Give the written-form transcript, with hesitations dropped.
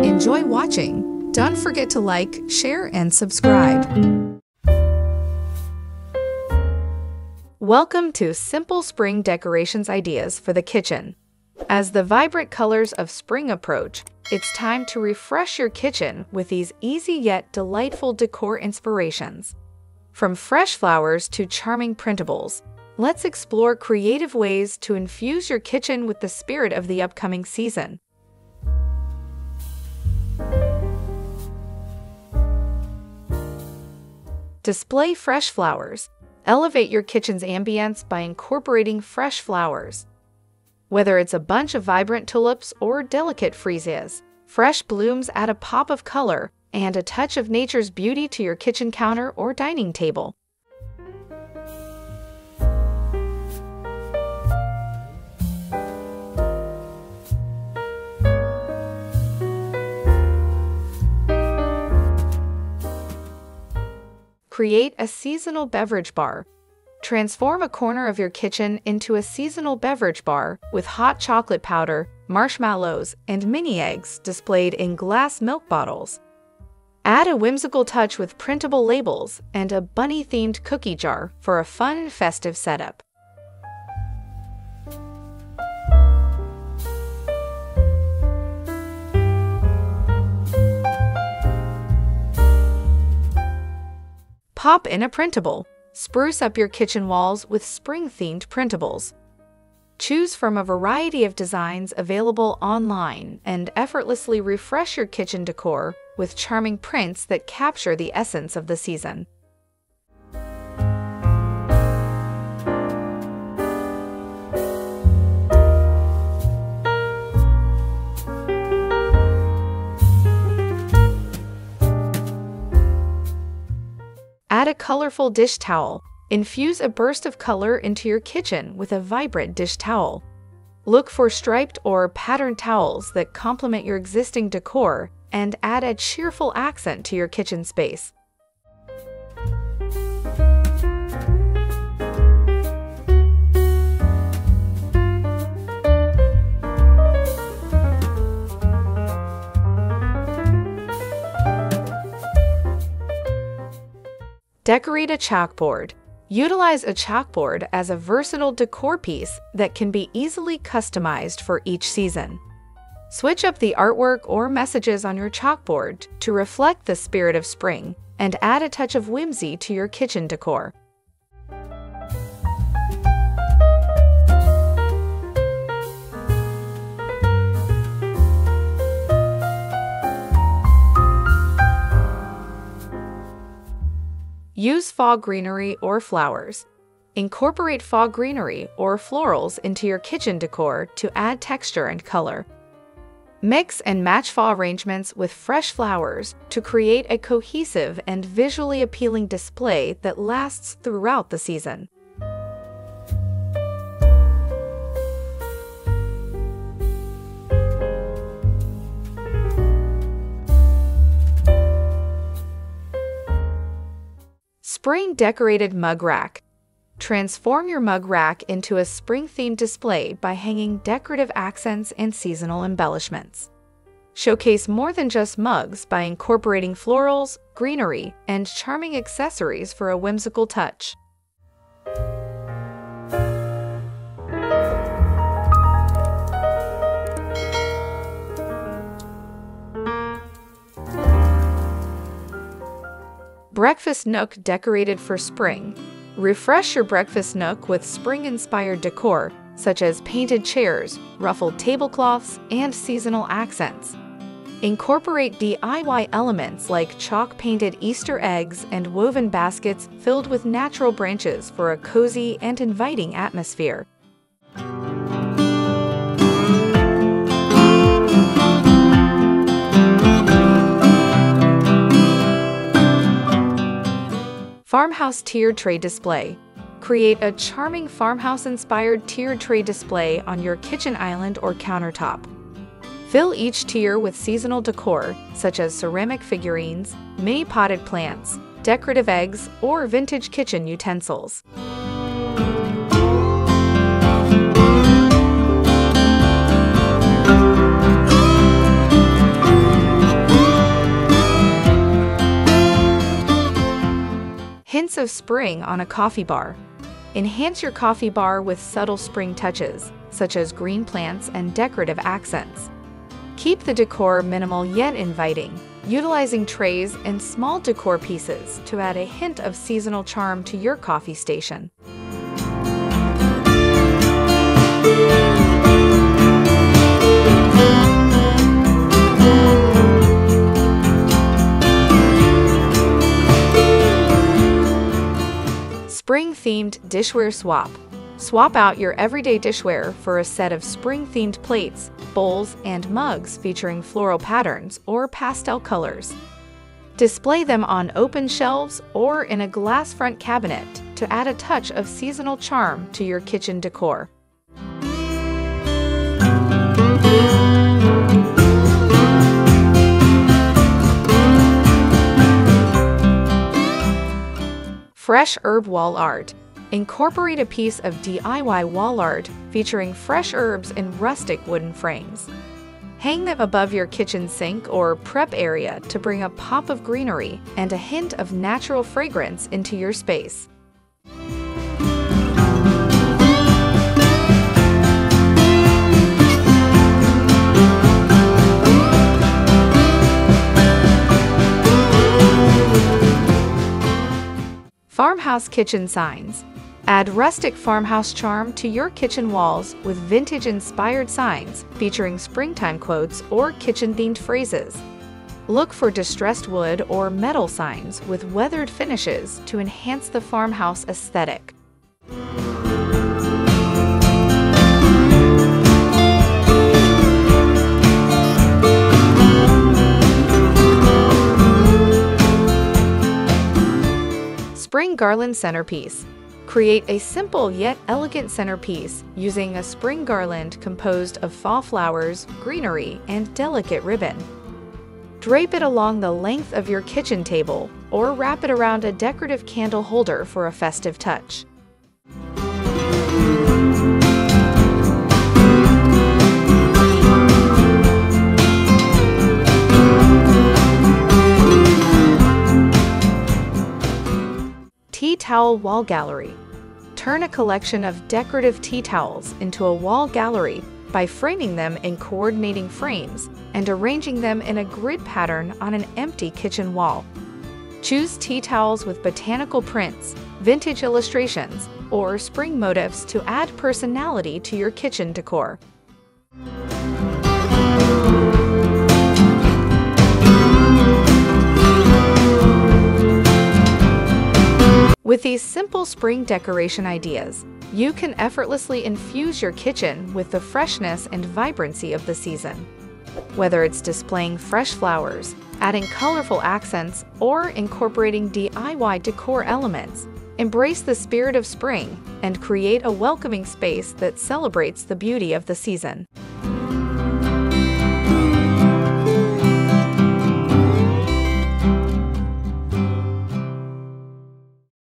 Enjoy watching. Don't forget to like, share, and subscribe. Welcome to Simple Spring Decorations Ideas for the Kitchen. As the vibrant colors of spring approach, it's time to refresh your kitchen with these easy yet delightful decor inspirations. From fresh flowers to charming printables, let's explore creative ways to infuse your kitchen with the spirit of the upcoming season. Display fresh flowers. Elevate your kitchen's ambience by incorporating fresh flowers. Whether it's a bunch of vibrant tulips or delicate freesias, fresh blooms add a pop of color and a touch of nature's beauty to your kitchen counter or dining table. Create a seasonal beverage bar. Transform a corner of your kitchen into a seasonal beverage bar with hot chocolate powder, marshmallows, and mini eggs displayed in glass milk bottles. Add a whimsical touch with printable labels and a bunny-themed cookie jar for a fun and festive setup. Pop in a printable. Spruce up your kitchen walls with spring-themed printables. Choose from a variety of designs available online and effortlessly refresh your kitchen decor with charming prints that capture the essence of the season. Add a colorful dish towel. Infuse a burst of color into your kitchen with a vibrant dish towel. Look for striped or patterned towels that complement your existing decor and add a cheerful accent to your kitchen space. Decorate a chalkboard. Utilize a chalkboard as a versatile decor piece that can be easily customized for each season. Switch up the artwork or messages on your chalkboard to reflect the spirit of spring and add a touch of whimsy to your kitchen decor. Use faux greenery or flowers. Incorporate faux greenery or florals into your kitchen decor to add texture and color. Mix and match faux arrangements with fresh flowers to create a cohesive and visually appealing display that lasts throughout the season. Spring decorated mug rack. Transform your mug rack into a spring-themed display by hanging decorative accents and seasonal embellishments. Showcase more than just mugs by incorporating florals, greenery, and charming accessories for a whimsical touch. Breakfast nook decorated for spring. Refresh your breakfast nook with spring-inspired decor, such as painted chairs, ruffled tablecloths, and seasonal accents. Incorporate DIY elements like chalk-painted Easter eggs and woven baskets filled with natural branches for a cozy and inviting atmosphere. Farmhouse tiered tray display. Create a charming farmhouse-inspired tiered tray display on your kitchen island or countertop. Fill each tier with seasonal decor, such as ceramic figurines, mini potted plants, decorative eggs, or vintage kitchen utensils. of spring on a coffee bar. Enhance your coffee bar with subtle spring touches, such as green plants and decorative accents. Keep the decor minimal yet inviting, utilizing trays and small decor pieces to add a hint of seasonal charm to your coffee station. Spring-themed dishware swap. Swap out your everyday dishware for a set of spring-themed plates, bowls, and mugs featuring floral patterns or pastel colors. Display them on open shelves or in a glass front cabinet to add a touch of seasonal charm to your kitchen decor. Fresh herb wall art. Incorporate a piece of DIY wall art featuring fresh herbs in rustic wooden frames. Hang them above your kitchen sink or prep area to bring a pop of greenery and a hint of natural fragrance into your space. Farmhouse kitchen signs. Add rustic farmhouse charm to your kitchen walls with vintage-inspired signs featuring springtime quotes or kitchen-themed phrases. Look for distressed wood or metal signs with weathered finishes to enhance the farmhouse aesthetic. Spring garland centerpiece. Create a simple yet elegant centerpiece using a spring garland composed of fall flowers, greenery, and delicate ribbon. Drape it along the length of your kitchen table or wrap it around a decorative candle holder for a festive touch. Tea towel wall gallery. Turn a collection of decorative tea towels into a wall gallery by framing them in coordinating frames and arranging them in a grid pattern on an empty kitchen wall. Choose tea towels with botanical prints, vintage illustrations, or spring motifs to add personality to your kitchen decor. With these simple spring decoration ideas, you can effortlessly infuse your kitchen with the freshness and vibrancy of the season. Whether it's displaying fresh flowers, adding colorful accents, or incorporating DIY decor elements, embrace the spirit of spring and create a welcoming space that celebrates the beauty of the season.